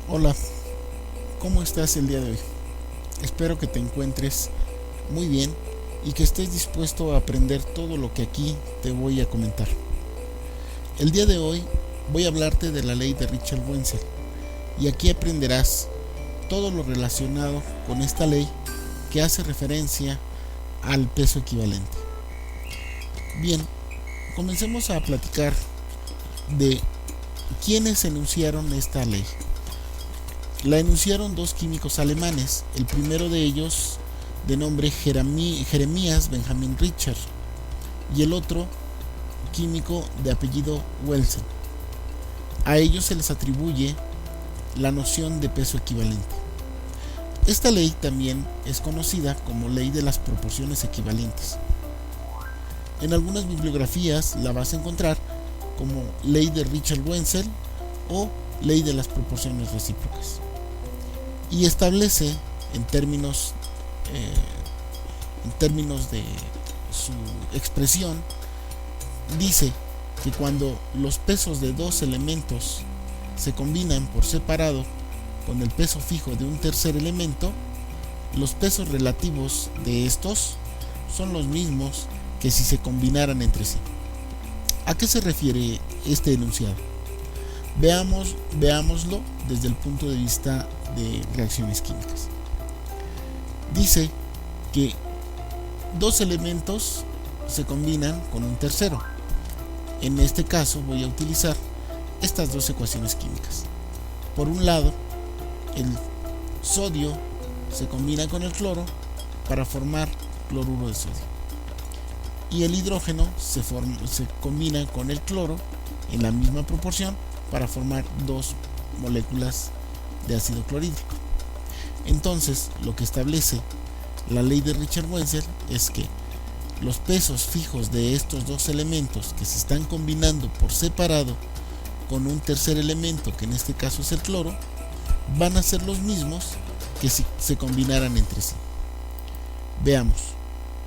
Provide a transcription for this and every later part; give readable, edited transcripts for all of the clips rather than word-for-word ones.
Hola, ¿cómo estás el día de hoy? Espero que te encuentres muy bien y que estés dispuesto a aprender todo lo que aquí te voy a comentar. El día de hoy voy a hablarte de la ley de Richard Wenzel y aquí aprenderás todo lo relacionado con esta ley que hace referencia al peso equivalente. Bien, comencemos a platicar de quiénes enunciaron esta ley. La enunciaron dos químicos alemanes, el primero de ellos de nombre Jeremías Benjamin Richard y el otro químico de apellido Wenzel. A ellos se les atribuye la noción de peso equivalente. Esta ley también es conocida como ley de las proporciones equivalentes. En algunas bibliografías la vas a encontrar como ley de Richard Wenzel o ley de las proporciones recíprocas. Y establece en términos de su expresión, dice que cuando los pesos de dos elementos se combinan por separado con el peso fijo de un tercer elemento, los pesos relativos de estos son los mismos que si se combinaran entre sí. ¿A qué se refiere este enunciado? Veámoslo desde el punto de vista de reacciones químicas. Dice que dos elementos se combinan con un tercero. En este caso voy a utilizar estas dos ecuaciones químicas. Por un lado, el sodio se combina con el cloro para formar cloruro de sodio. Y el hidrógeno se combina con el cloro en la misma proporción para formar dos moléculas de ácido clorhídrico. Entonces, lo que establece la ley de Richard Wenzel es que los pesos fijos de estos dos elementos que se están combinando por separado con un tercer elemento, que en este caso es el cloro, van a ser los mismos que si se combinaran entre sí. Veamos.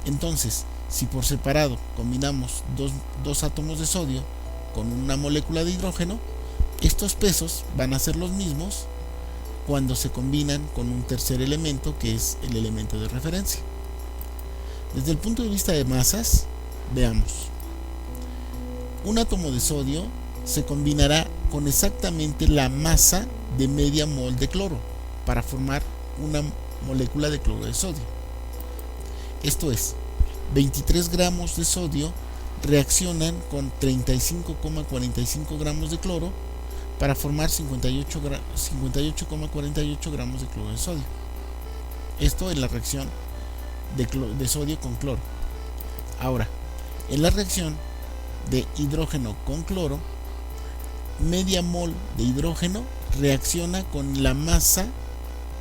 Entonces, si por separado combinamos dos átomos de sodio con una molécula de hidrógeno, estos pesos van a ser los mismos cuando se combinan con un tercer elemento, que es el elemento de referencia. Desde el punto de vista de masas, veamos. Un átomo de sodio se combinará con exactamente la masa de media mol de cloro para formar una molécula de cloro de sodio. Esto es, 23 gramos de sodio reaccionan con 35,45 gramos de cloro para formar 58,48 gramos de cloro de sodio. Esto en la reacción de sodio con cloro. Ahora, en la reacción de hidrógeno con cloro, media mol de hidrógeno reacciona con la masa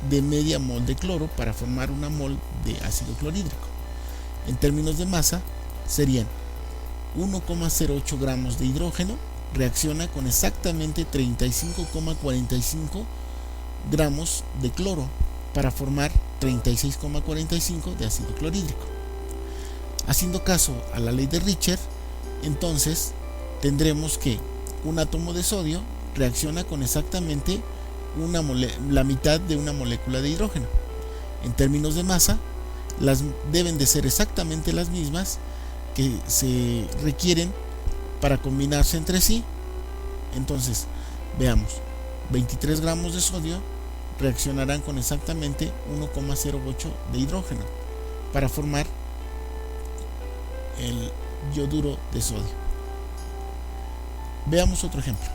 de media mol de cloro para formar una mol de ácido clorhídrico. En términos de masa, serían 1,08 gramos de hidrógeno reacciona con exactamente 35,45 gramos de cloro para formar 36,45 de ácido clorhídrico. Haciendo caso a la ley de Richard, entonces tendremos que un átomo de sodio reacciona con exactamente la mitad de una molécula de hidrógeno. En términos de masa, deben de ser exactamente las mismas que se requieren para combinarse entre sí. Entonces, veamos, 23 gramos de sodio reaccionarán con exactamente 1,08 de hidrógeno para formar el yoduro de sodio. Veamos otro ejemplo.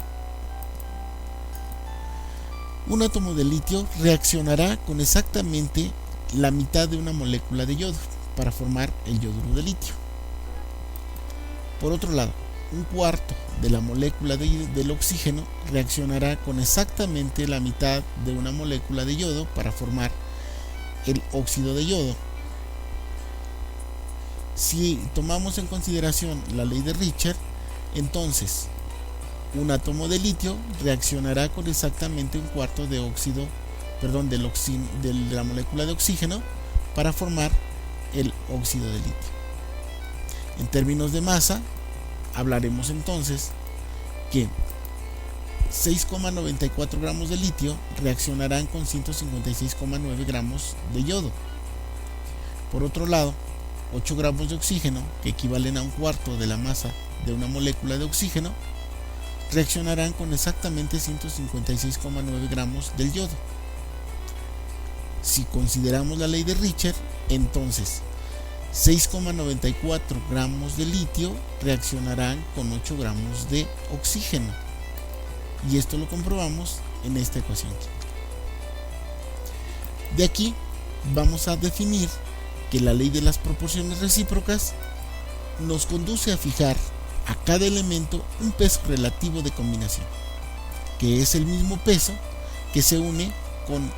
Un átomo de litio reaccionará con exactamente la mitad de una molécula de yodo para formar el yoduro de litio. Por otro lado, un cuarto de la molécula del oxígeno reaccionará con exactamente la mitad de una molécula de yodo para formar el óxido de yodo. Si tomamos en consideración la ley de Richard, entonces un átomo de litio reaccionará con exactamente un cuarto de de la molécula de oxígeno para formar el óxido de litio. En términos de masa, hablaremos entonces que 6,94 gramos de litio reaccionarán con 156,9 gramos de yodo. Por otro lado, 8 gramos de oxígeno, que equivalen a un cuarto de la masa de una molécula de oxígeno, reaccionarán con exactamente 156,9 gramos del yodo. Si consideramos la ley de Richter, entonces 6,94 gramos de litio reaccionarán con 8 gramos de oxígeno. Y esto lo comprobamos en esta ecuación. De aquí vamos a definir que la ley de las proporciones recíprocas nos conduce a fijar a cada elemento un peso relativo de combinación, que es el mismo peso que se une con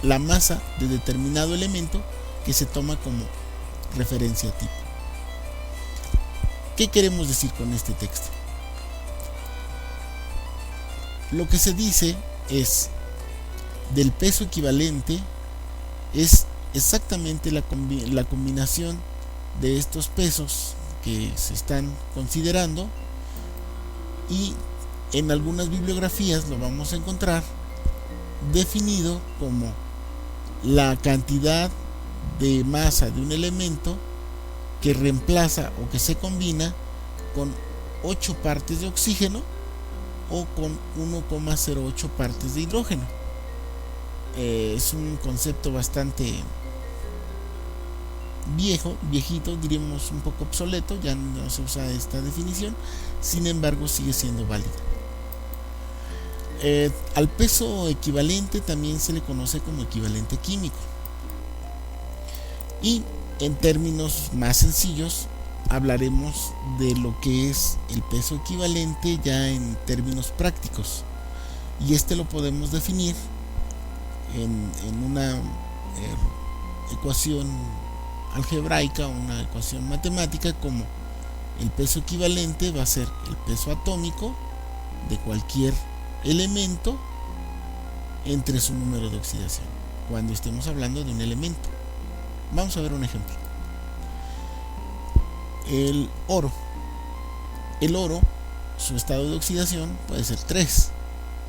la masa de determinado elemento que se toma como referencia tipo. ¿Qué queremos decir con este texto? Lo que se dice es, del peso equivalente es exactamente la combinación de estos pesos que se están considerando, y en algunas bibliografías lo vamos a encontrar definido como la cantidad de masa de un elemento que reemplaza o que se combina con 8 partes de oxígeno o con 1,08 partes de hidrógeno. Es un concepto bastante viejito, diríamos un poco obsoleto, ya no se usa esta definición, sin embargo sigue siendo válida. Al peso equivalente también se le conoce como equivalente químico. Y en términos más sencillos hablaremos de lo que es el peso equivalente ya en términos prácticos, y este lo podemos definir en una ecuación algebraica, una ecuación matemática, como el peso equivalente va a ser el peso atómico de cualquier elemento entre su número de oxidación, cuando estemos hablando de un elemento. Vamos a ver un ejemplo. El oro, su estado de oxidación puede ser 3.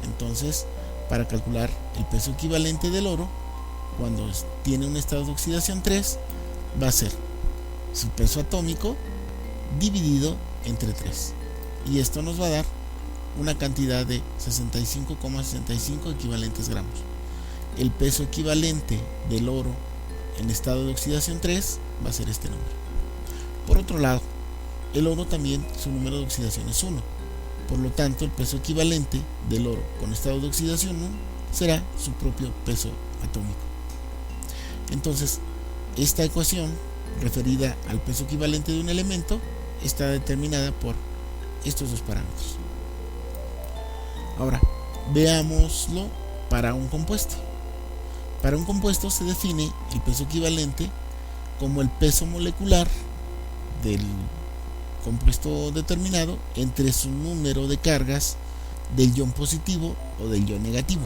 Entonces, para calcular el peso equivalente del oro, cuando tiene un estado de oxidación 3, va a ser su peso atómico dividido entre 3, y esto nos va a dar una cantidad de 65,65 equivalentes gramos. El peso equivalente del oro en estado de oxidación 3 va a ser este número. Por otro lado, el oro también, su número de oxidación es 1. Por lo tanto, el peso equivalente del oro con estado de oxidación 1 será su propio peso atómico. Entonces, esta ecuación referida al peso equivalente de un elemento está determinada por estos dos parámetros. Ahora, veámoslo para un compuesto. Para un compuesto se define el peso equivalente como el peso molecular del compuesto determinado entre su número de cargas del ion positivo o del ion negativo.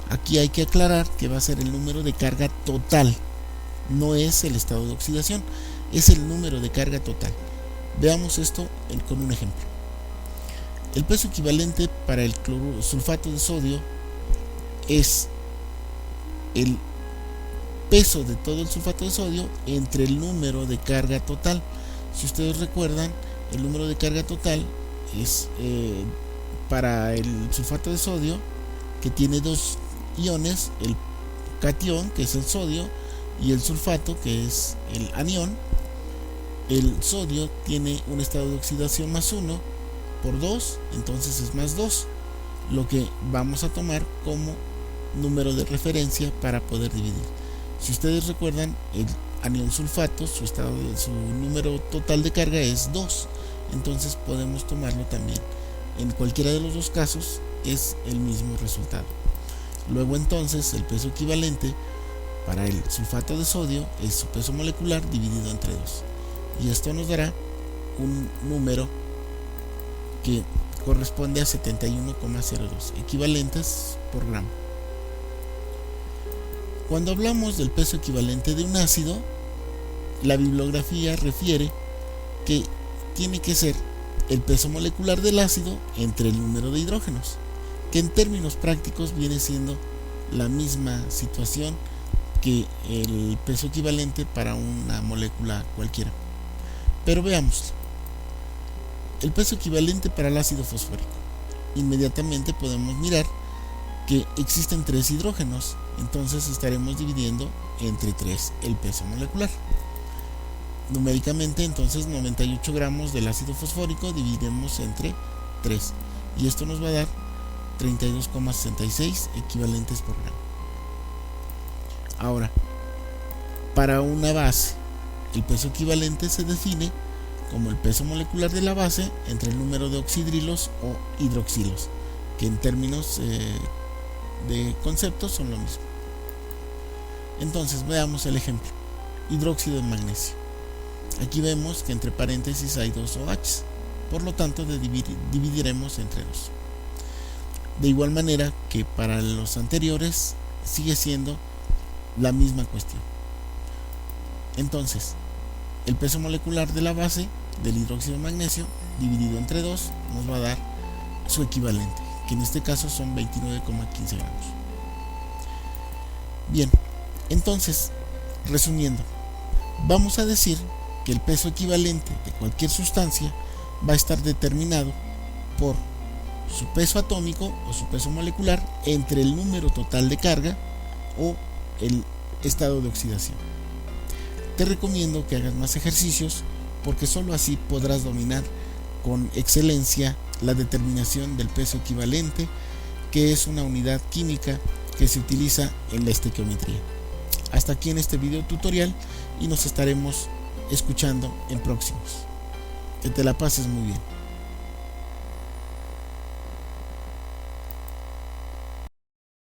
Aquí hay que aclarar que va a ser el número de carga total, no es el estado de oxidación, es el número de carga total. Veamos esto con un ejemplo. El peso equivalente para el sulfato de sodio es el peso de todo el sulfato de sodio entre el número de carga total. Si ustedes recuerdan, el número de carga total es para el sulfato de sodio, que tiene dos iones, el catión, que es el sodio, y el sulfato, que es el anión. El sodio tiene un estado de oxidación más 1 por 2, entonces es más 2, lo que vamos a tomar como número de referencia para poder dividir. Si ustedes recuerdan, el anión sulfato, su número total de carga es 2, entonces podemos tomarlo también. En cualquiera de los dos casos es el mismo resultado. Luego entonces el peso equivalente para el sulfato de sodio es su peso molecular dividido entre 2, y esto nos dará un número que corresponde a 71,02 equivalentes por gramo. Cuando hablamos del peso equivalente de un ácido, la bibliografía refiere que tiene que ser el peso molecular del ácido entre el número de hidrógenos, que en términos prácticos viene siendo la misma situación que el peso equivalente para una molécula cualquiera. Pero veamos el peso equivalente para el ácido fosfórico. Inmediatamente podemos mirar que existen 3 hidrógenos, entonces estaremos dividiendo entre 3 el peso molecular. Numéricamente, entonces 98 gramos del ácido fosfórico dividimos entre 3 y esto nos va a dar 32,66 equivalentes por gramo. Ahora, para una base, el peso equivalente se define como el peso molecular de la base entre el número de oxidrilos o hidroxilos, que en términos de conceptos son lo mismo. Entonces veamos el ejemplo: hidróxido de magnesio. Aquí vemos que entre paréntesis hay 2 OH, por lo tanto dividiremos entre 2. De igual manera que para los anteriores sigue siendo la misma cuestión. Entonces, el peso molecular de la base del hidróxido de magnesio dividido entre 2 nos va a dar su equivalente, que en este caso son 29,15 gramos. Bien, entonces, resumiendo, vamos a decir que el peso equivalente de cualquier sustancia va a estar determinado por su peso atómico o su peso molecular entre el número total de carga o el estado de oxidación. Te recomiendo que hagas más ejercicios porque solo así podrás dominar con excelencia la determinación del peso equivalente, que es una unidad química que se utiliza en la estequiometría. Hasta aquí en este video tutorial y nos estaremos escuchando en próximos. Que te la pases muy bien.